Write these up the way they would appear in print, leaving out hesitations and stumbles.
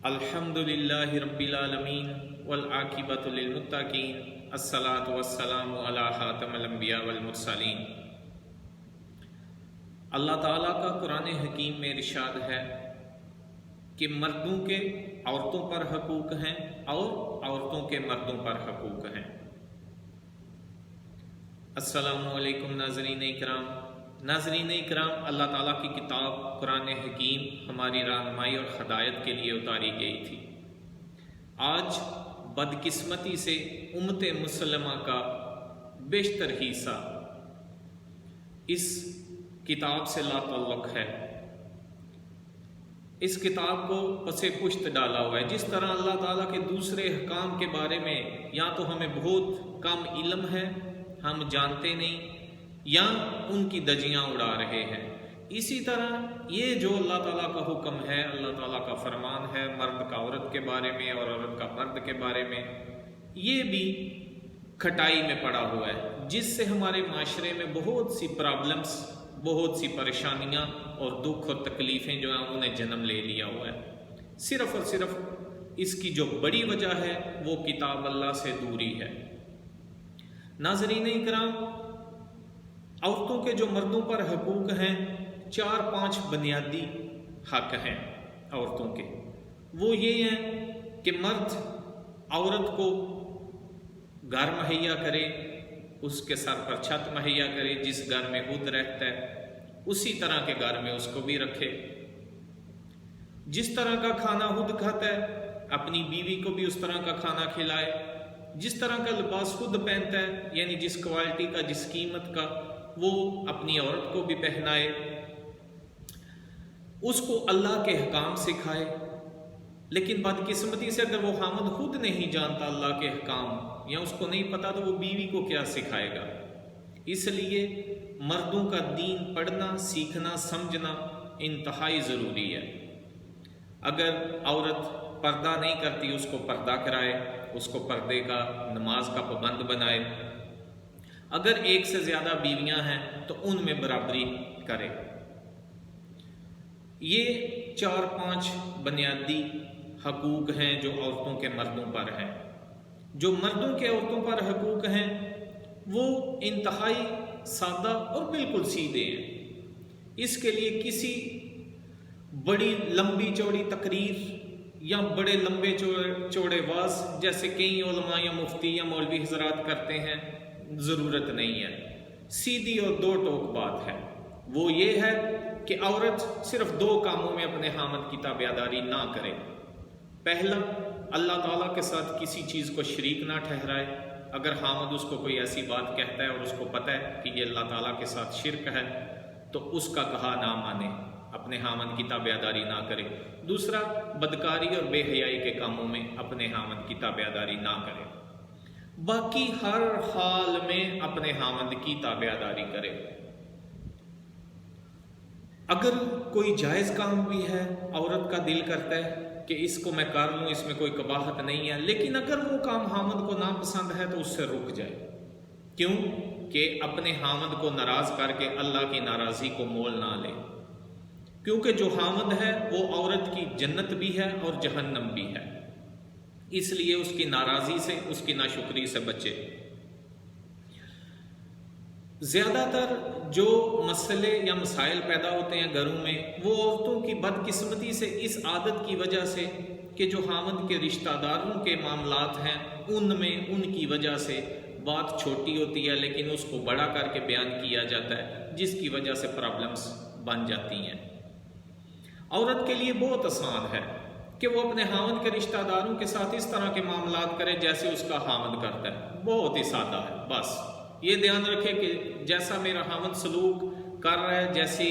الحمدللہ رب العالمین والعاقبۃ للمتقین الصلاۃ والسلام علی خاتم الانبیاء والمرسلین۔ اللہ تعالیٰ کا قرآن حکیم میں ارشاد ہے کہ مردوں کے عورتوں پر حقوق ہیں اور عورتوں کے مردوں پر حقوق ہیں۔ السلام علیکم ناظرین اکرام، اللہ تعالیٰ کی کتاب قرآن حکیم ہماری رہنمائی اور ہدایت کے لیے اتاری گئی تھی۔ آج بدقسمتی سے امت مسلمہ کا بیشتر حصہ اس کتاب سے لا تعلق ہے، اس کتاب کو پس پشت ڈالا ہوا ہے۔ جس طرح اللہ تعالیٰ کے دوسرے احکام کے بارے میں یا تو ہمیں بہت کم علم ہے، ہم جانتے نہیں، یا ان کی دجیاں اڑا رہے ہیں، اسی طرح یہ جو اللہ تعالیٰ کا حکم ہے، اللہ تعالیٰ کا فرمان ہے مرد کا عورت کے بارے میں اور عورت کا مرد کے بارے میں، یہ بھی کھٹائی میں پڑا ہوا ہے، جس سے ہمارے معاشرے میں بہت سی پرابلمز، بہت سی پریشانیاں اور دکھ اور تکلیفیں جو ہیں انہوں نے جنم لے لیا ہوا ہے۔ صرف اور صرف اس کی جو بڑی وجہ ہے وہ کتاب اللہ سے دوری ہے۔ ناظرین اکرام، عورتوں کے جو مردوں پر حقوق ہیں، 4-5 بنیادی حق ہیں عورتوں کے۔ وہ یہ ہیں کہ مرد عورت کو گھر مہیا کرے، اس کے سر پر چھت مہیا کرے، جس گھر میں خود رہتا ہے اسی طرح کے گھر میں اس کو بھی رکھے، جس طرح کا کھانا خود کھاتا ہے اپنی بیوی کو بھی اس طرح کا کھانا کھلائے، جس طرح کا لباس خود پہنتا ہے یعنی جس کوالٹی کا، جس قیمت کا، وہ اپنی عورت کو بھی پہنائے، اس کو اللہ کے احکام سکھائے۔ لیکن بدقسمتی سے اگر وہ خامد خود نہیں جانتا اللہ کے احکام یا اس کو نہیں پتا تو وہ بیوی کو کیا سکھائے گا۔ اس لیے مردوں کا دین پڑھنا، سیکھنا، سمجھنا انتہائی ضروری ہے۔ اگر عورت پردہ نہیں کرتی اس کو پردہ کرائے، اس کو پردے کا، نماز کا پابند بنائے۔ اگر ایک سے زیادہ بیویاں ہیں تو ان میں برابری کرے۔ یہ 4-5 بنیادی حقوق ہیں جو عورتوں کے مردوں پر ہیں۔ جو مردوں کے عورتوں پر حقوق ہیں وہ انتہائی سادہ اور بالکل سیدھے ہیں۔ اس کے لیے کسی بڑی لمبی چوڑی تقریر یا بڑے لمبے چوڑے واز جیسے کئی علماء یا مفتی یا مولوی حضرات کرتے ہیں ضرورت نہیں ہے۔ سیدھی اور دو ٹوک بات ہے، وہ یہ ہے کہ عورت صرف 2 کاموں میں اپنے خامد کی تابعداری نہ کرے۔ پہلا، اللہ تعالیٰ کے ساتھ کسی چیز کو شریک نہ ٹھہرائے۔ اگر خامد اس کو کوئی ایسی بات کہتا ہے اور اس کو پتہ ہے کہ یہ اللہ تعالیٰ کے ساتھ شرک ہے تو اس کا کہا نہ مانے، اپنے خامد کی تابعداری نہ کرے۔ دوسرا، بدکاری اور بے حیائی کے کاموں میں اپنے خامد کی تابعداری نہ کرے۔ باقی ہر حال میں اپنے خامد کی تابعداری کرے۔ اگر کوئی جائز کام بھی ہے، عورت کا دل کرتا ہے کہ اس کو میں کر لوں، اس میں کوئی قباحت نہیں ہے، لیکن اگر وہ کام خامد کو ناپسند ہے تو اس سے رک جائے۔ کیوں؟ کہ اپنے خامد کو ناراض کر کے اللہ کی ناراضی کو مول نہ لے، کیونکہ جو خامد ہے وہ عورت کی جنت بھی ہے اور جہنم بھی ہے، اس لیے اس کی ناراضی سے، اس کی ناشکری سے بچے۔ زیادہ تر جو مسئلے یا مسائل پیدا ہوتے ہیں گھروں میں، وہ عورتوں کی بدقسمتی سے اس عادت کی وجہ سے کہ جو خامد کے رشتہ داروں کے معاملات ہیں ان میں ان کی وجہ سے بات چھوٹی ہوتی ہے لیکن اس کو بڑا کر کے بیان کیا جاتا ہے، جس کی وجہ سے پرابلمز بن جاتی ہیں۔ عورت کے لیے بہت آسان ہے کہ وہ اپنے خامد کے رشتہ داروں کے ساتھ اس طرح کے معاملات کرے جیسے اس کا خامد کرتا ہے، بہت ہی سادہ ہے۔ بس یہ دھیان رکھے کہ جیسا میرا خامد سلوک کر رہا ہے، جیسی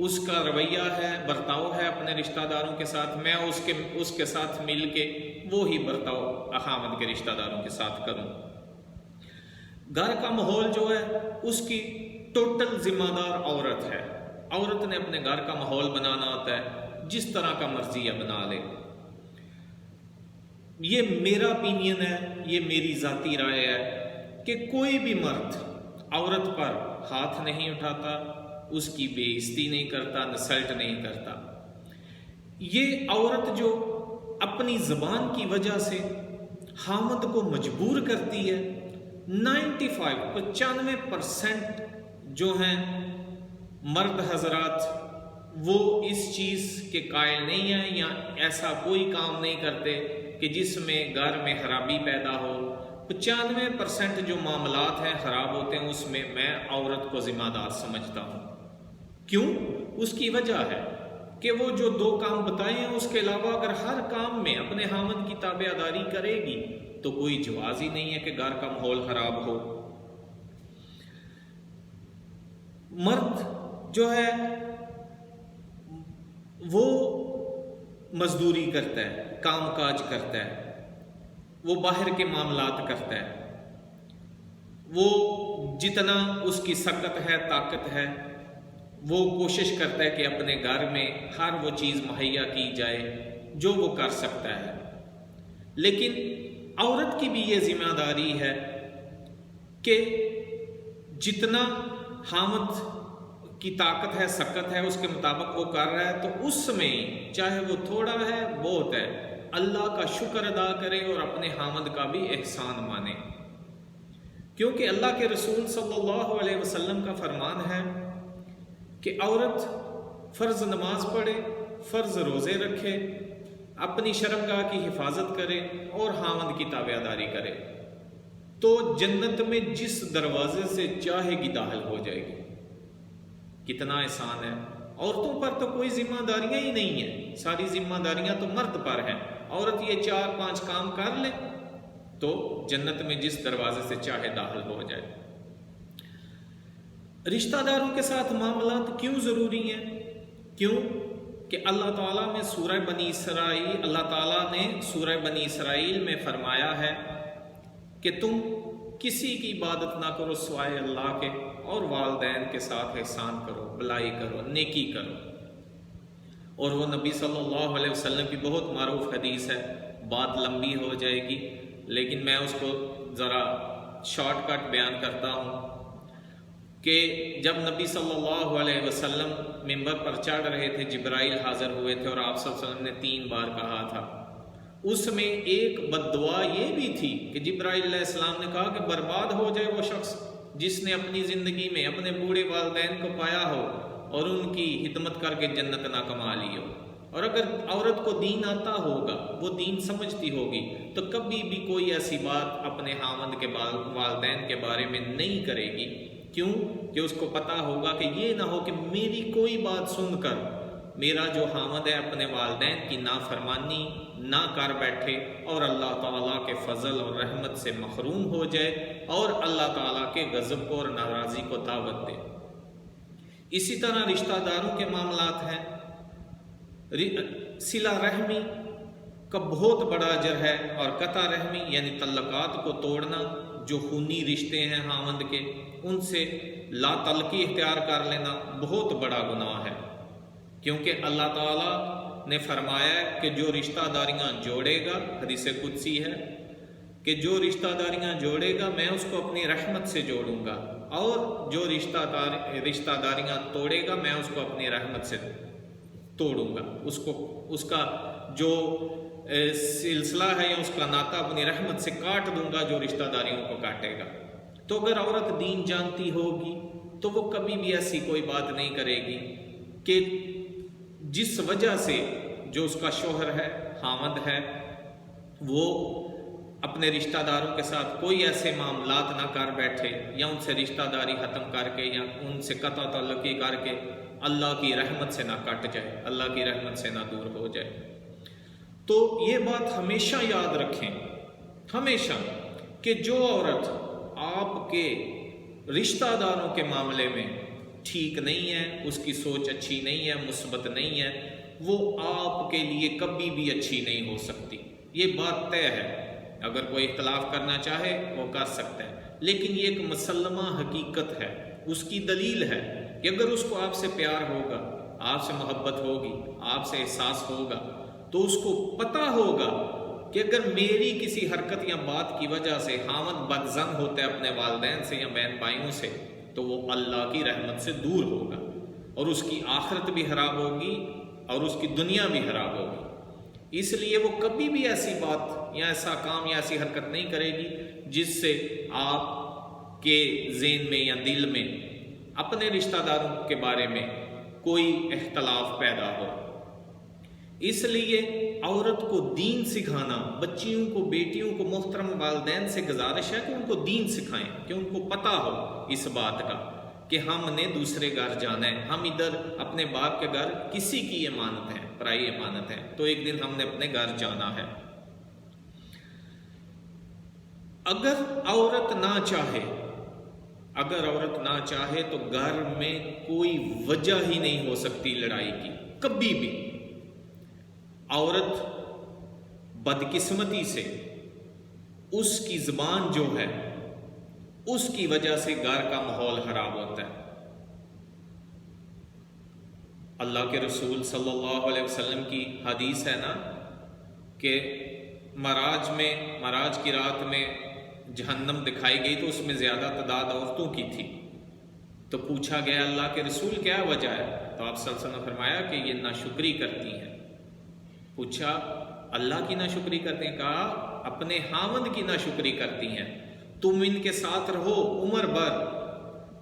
اس کا رویہ ہے، برتاؤ ہے اپنے رشتہ داروں کے ساتھ، میں اس کے ساتھ مل کے وہی برتاؤ خامد کے رشتہ داروں کے ساتھ کروں۔ گھر کا ماحول جو ہے اس کی ٹوٹل ذمہ دار عورت ہے۔ عورت نے اپنے گھر کا ماحول بنانا ہوتا ہے، جس طرح کا مرضی ہے بنا لے۔ یہ میرا اپینین ہے، یہ میری ذاتی رائے ہے کہ کوئی بھی مرد عورت پر ہاتھ نہیں اٹھاتا، اس کی بے عزتی نہیں کرتا، انسلٹ نہیں کرتا۔ یہ عورت جو اپنی زبان کی وجہ سے خامد کو مجبور کرتی ہے. 95% جو ہیں مرد حضرات وہ اس چیز کے قائل نہیں ہیں یا ایسا کوئی کام نہیں کرتے کہ جس میں گھر میں خرابی پیدا ہو. 95% جو معاملات ہیں خراب ہوتے ہیں اس میں میں عورت کو ذمہ دار سمجھتا ہوں. کیوں؟ اس کی وجہ ہے کہ وہ جو 2 کام بتائے ہیں اس کے علاوہ اگر ہر کام میں اپنے خامد کی تابع داری کرے گی تو کوئی جواز ہی نہیں ہے کہ گھر کا ماحول خراب ہو. مرد جو ہے وہ مزدوری کرتا ہے، کام کاج کرتا ہے، وہ باہر کے معاملات کرتا ہے، وہ جتنا اس کی سکت ہے، طاقت ہے، وہ کوشش کرتا ہے کہ اپنے گھر میں ہر وہ چیز مہیا کی جائے جو وہ کر سکتا ہے. لیکن عورت کی بھی یہ ذمہ داری ہے کہ جتنا خامد کی طاقت ہے، سکت ہے، اس کے مطابق وہ کر رہا ہے تو اس میں چاہے وہ تھوڑا ہے بہت ہے اللہ کا شکر ادا کرے اور اپنے خامد کا بھی احسان مانے. کیونکہ اللہ کے رسول صلی اللہ علیہ وسلم کا فرمان ہے کہ عورت فرض نماز پڑھے، فرض روزے رکھے، اپنی شرمگاہ کی حفاظت کرے اور خامد کی تابع داری کرے تو جنت میں جس دروازے سے چاہے گی داخل ہو جائے گی. کتنا احسان ہے. عورتوں پر تو کوئی ذمہ داریاں ہی نہیں ہیں، ساری ذمہ داریاں تو مرد پر ہیں. عورت یہ 4-5 کام کر لے تو جنت میں جس دروازے سے چاہے داخل ہو جائے. رشتہ داروں کے ساتھ معاملات کیوں ضروری ہیں؟ کیوں کہ اللہ تعالیٰ نے سورہ بنی اسرائیل میں فرمایا ہے کہ تم کسی کی عبادت نہ کرو سوائے اللہ کے اور والدین کے ساتھ احسان کرو، بھلائی کرو، نیکی کرو. اور وہ نبی صلی اللہ علیہ وسلم کی بہت معروف حدیث ہے. بات لمبی ہو جائے گی لیکن میں اس کو ذرا شارٹ کٹ بیان کرتا ہوں کہ جب نبی صلی اللہ علیہ وسلم ممبر پر چڑھ رہے تھے، جبرائیل حاضر ہوئے تھے اور آپ صلی اللہ علیہ وسلم نے 3 بار کہا تھا. اس میں ایک بد دعا یہ بھی تھی کہ جبرائیل علیہ السلام نے کہا کہ برباد ہو جائے وہ شخص جس نے اپنی زندگی میں اپنے بوڑھے والدین کو پایا ہو اور ان کی خدمت کر کے جنت نہ کما لی ہو. اور اگر عورت کو دین آتا ہوگا، وہ دین سمجھتی ہوگی تو کبھی بھی کوئی ایسی بات اپنے خامد کے والدین کے بارے میں نہیں کرے گی. کیوں کہ اس کو پتا ہوگا کہ یہ نہ ہو کہ میری کوئی بات سن کر میرا جو خامد ہے اپنے والدین کی نافرمانی نہ کر بیٹھے اور اللہ تعالیٰ کے فضل اور رحمت سے محروم ہو جائے اور اللہ تعالیٰ کے غضب کو اور ناراضی کو دعوت دے. اسی طرح رشتہ داروں کے معاملات ہیں. صلہ رحمی کا بہت بڑا اجر ہے اور قطع رحمی یعنی تعلقات کو توڑنا، جو خونی رشتے ہیں خامد کے ان سے لا تعلقی اختیار کر لینا بہت بڑا گناہ ہے. کیونکہ اللہ تعالیٰ نے فرمایا ہے کہ جو رشتہ داریاں جوڑے گا، حدیث قدسی ہے کہ جو رشتہ داریاں جوڑے گا میں اس کو اپنی رحمت سے جوڑوں گا، اور جو رشتہ داریاں توڑے گا میں اس کو اپنی رحمت سے توڑوں گا. اس کا جو سلسلہ ہے یا اس کا ناطہ اپنی رحمت سے کاٹ دوں گا جو رشتہ داریوں کو کاٹے گا. تو اگر عورت دین جانتی ہوگی تو وہ کبھی بھی ایسی کوئی بات نہیں کرے گی کہ جس وجہ سے جو اس کا شوہر ہے، خامد ہے، وہ اپنے رشتہ داروں کے ساتھ کوئی ایسے معاملات نہ کر بیٹھے یا ان سے رشتہ داری ختم کر کے یا ان سے قطع تعلقی کر کے اللہ کی رحمت سے نہ کٹ جائے، اللہ کی رحمت سے نہ دور ہو جائے. تو یہ بات ہمیشہ یاد رکھیں، ہمیشہ، کہ جو عورت آپ کے رشتہ داروں کے معاملے میں ٹھیک نہیں ہے، اس کی سوچ اچھی نہیں ہے، مثبت نہیں ہے، وہ آپ کے لیے کبھی بھی اچھی نہیں ہو سکتی. یہ بات طے ہے. اگر کوئی اختلاف کرنا چاہے وہ کر سکتا ہے، لیکن یہ ایک مسلمہ حقیقت ہے. اس کی دلیل ہے کہ اگر اس کو آپ سے پیار ہوگا، آپ سے محبت ہوگی، آپ سے احساس ہوگا تو اس کو پتہ ہوگا کہ اگر میری کسی حرکت یا بات کی وجہ سے خامد بدظن ہوتا ہے اپنے والدین سے یا بہن بھائیوں سے تو وہ اللہ کی رحمت سے دور ہوگا اور اس کی آخرت بھی خراب ہوگی اور اس کی دنیا بھی خراب ہوگی. اس لیے وہ کبھی بھی ایسی بات یا ایسا کام یا ایسی حرکت نہیں کرے گی جس سے آپ کے ذہن میں یا دل میں اپنے رشتہ داروں کے بارے میں کوئی اختلاف پیدا ہو۔ اس لیے عورت کو دین سکھانا، بچیوں کو، بیٹیوں کو، محترم والدین سے گزارش ہے کہ ان کو دین سکھائیں، کہ ان کو پتہ ہو اس بات کا کہ ہم نے دوسرے گھر جانا ہے، ہم ادھر اپنے باپ کے گھر کسی کی امانت ہے، پرائی امانت ہے، تو ایک دن ہم نے اپنے گھر جانا ہے۔ اگر عورت نہ چاہے تو گھر میں کوئی وجہ ہی نہیں ہو سکتی لڑائی کی، کبھی بھی۔ عورت بدقسمتی سے اس کی زبان جو ہے اس کی وجہ سے گھر کا ماحول خراب ہوتا ہے۔ اللہ کے رسول صلی اللہ علیہ وسلم کی حدیث ہے نا کہ معراج کی رات میں جہنم دکھائی گئی تو اس میں زیادہ تعداد عورتوں کی تھی، تو پوچھا گیا اللہ کے رسول کیا وجہ ہے؟ تو آپ صلی اللہ علیہ وسلم نے فرمایا کہ یہ ناشکری کرتی ہیں۔ پوچھا اللہ کی ناشکری کرتے ہیں؟ کہا اپنے خاوند کی ناشکری کرتی ہیں۔ تم ان کے ساتھ رہو عمر بھر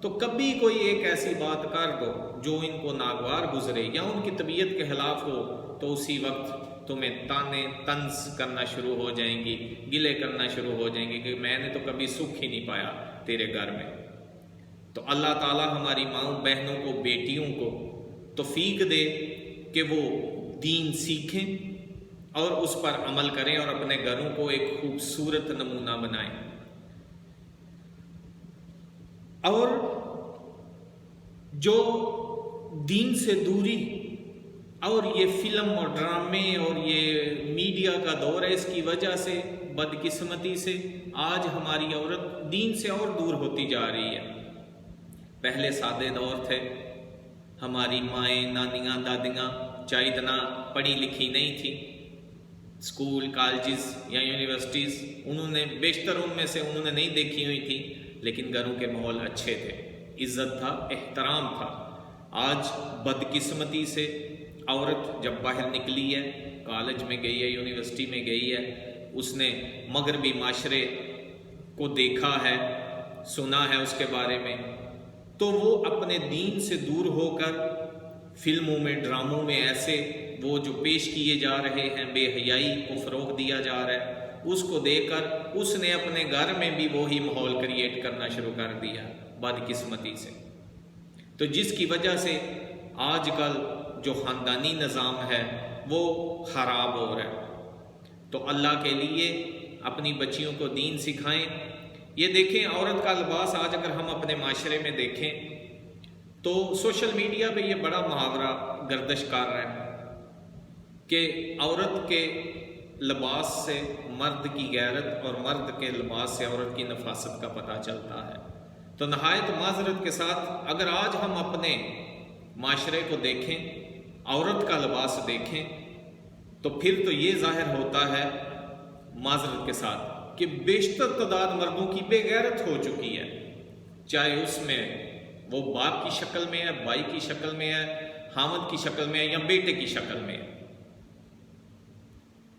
تو کبھی کوئی ایک ایسی بات کر دو جو ان کو ناگوار گزرے یا ان کی طبیعت کے خلاف ہو، تو اسی وقت تمہیں تانے طنز کرنا شروع ہو جائیں گی، گلے کرنا شروع ہو جائیں گے کہ میں نے تو کبھی سکھ ہی نہیں پایا تیرے گھر میں۔ تو اللہ تعالی ہماری ماؤں بہنوں کو، بیٹیوں کو توفیق دے کہ وہ دین سیکھیں اور اس پر عمل کریں اور اپنے گھروں کو ایک خوبصورت نمونہ بنائیں۔ اور جو دین سے دوری اور یہ فلم اور ڈرامے اور یہ میڈیا کا دور ہے، اس کی وجہ سے بدقسمتی سے آج ہماری عورت دین سے اور دور ہوتی جا رہی ہے۔ پہلے سادے دور تھے، ہماری مائیں، نانیاں، دادیاں چاہے اتنا پڑھی لکھی نہیں تھی، اسکول، کالجز یا یونیورسٹیز بیشتر ان میں سے انہوں نے نہیں دیکھی ہوئی تھی، لیکن گھروں کے ماحول اچھے تھے، عزت تھا، احترام تھا۔ آج بدقسمتی سے عورت جب باہر نکلی ہے، کالج میں گئی ہے، یونیورسٹی میں گئی ہے، اس نے مغربی معاشرے کو دیکھا ہے، سنا ہے اس کے بارے میں، تو وہ اپنے دین سے دور ہو کر فلموں میں، ڈراموں میں ایسے وہ جو پیش کیے جا رہے ہیں، بے حیائی کو فروغ دیا جا رہا ہے، اس کو دیکھ کر اس نے اپنے گھر میں بھی وہی ماحول کریٹ کرنا شروع کر دیا بدقسمتی سے، تو جس کی وجہ سے آج کل جو خاندانی نظام ہے وہ خراب ہو رہا ہے۔ تو اللہ کے لیے اپنی بچیوں کو دین سکھائیں۔ یہ دیکھیں عورت کا لباس آج اگر ہم اپنے معاشرے میں دیکھیں تو سوشل میڈیا پہ یہ بڑا محاورہ گردش کر رہا ہے کہ عورت کے لباس سے مرد کی غیرت اور مرد کے لباس سے عورت کی نفاست کا پتہ چلتا ہے۔ تو نہایت معذرت کے ساتھ اگر آج ہم اپنے معاشرے کو دیکھیں، عورت کا لباس دیکھیں، تو پھر تو یہ ظاہر ہوتا ہے معذرت کے ساتھ کہ بیشتر تعداد مردوں کی بے غیرت ہو چکی ہے، چاہے اس میں وہ باپ کی شکل میں ہے، بھائی کی شکل میں ہے، خامد کی شکل میں ہے یا بیٹے کی شکل میں ہے۔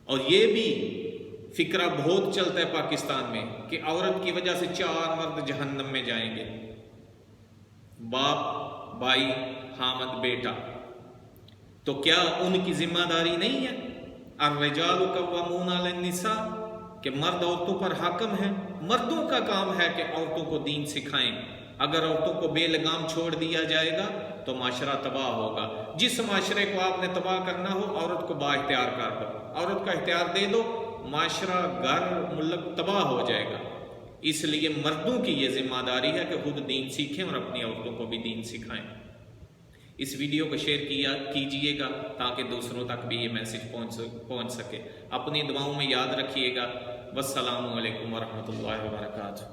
اور یہ بھی فکرہ بہت چلتا ہے پاکستان میں کہ عورت کی وجہ سے 4 مرد جہنم میں جائیں گے، باپ، بھائی، خامد، بیٹا۔ تو کیا ان کی ذمہ داری نہیں ہے؟ الرجال قوامون علی النساء کہ مرد عورتوں پر حاکم ہیں، مردوں کا کام ہے کہ عورتوں کو دین سکھائیں۔ اگر عورتوں کو بے لگام چھوڑ دیا جائے گا تو معاشرہ تباہ ہوگا۔ جس معاشرے کو آپ نے تباہ کرنا ہو، عورت کو با اختیار کر دو، عورت کا اختیار دے دو، معاشرہ، گھر، ملک تباہ ہو جائے گا۔ اس لیے مردوں کی یہ ذمہ داری ہے کہ خود دین سیکھیں اور اپنی عورتوں کو بھی دین سکھائیں۔ اس ویڈیو کو شیئر کیجئے گا تاکہ دوسروں تک بھی یہ میسج پہنچ سکے۔ اپنی دعاؤں میں یاد رکھیے گا۔ والسلام علیکم ورحمۃ اللہ وبرکاتہ۔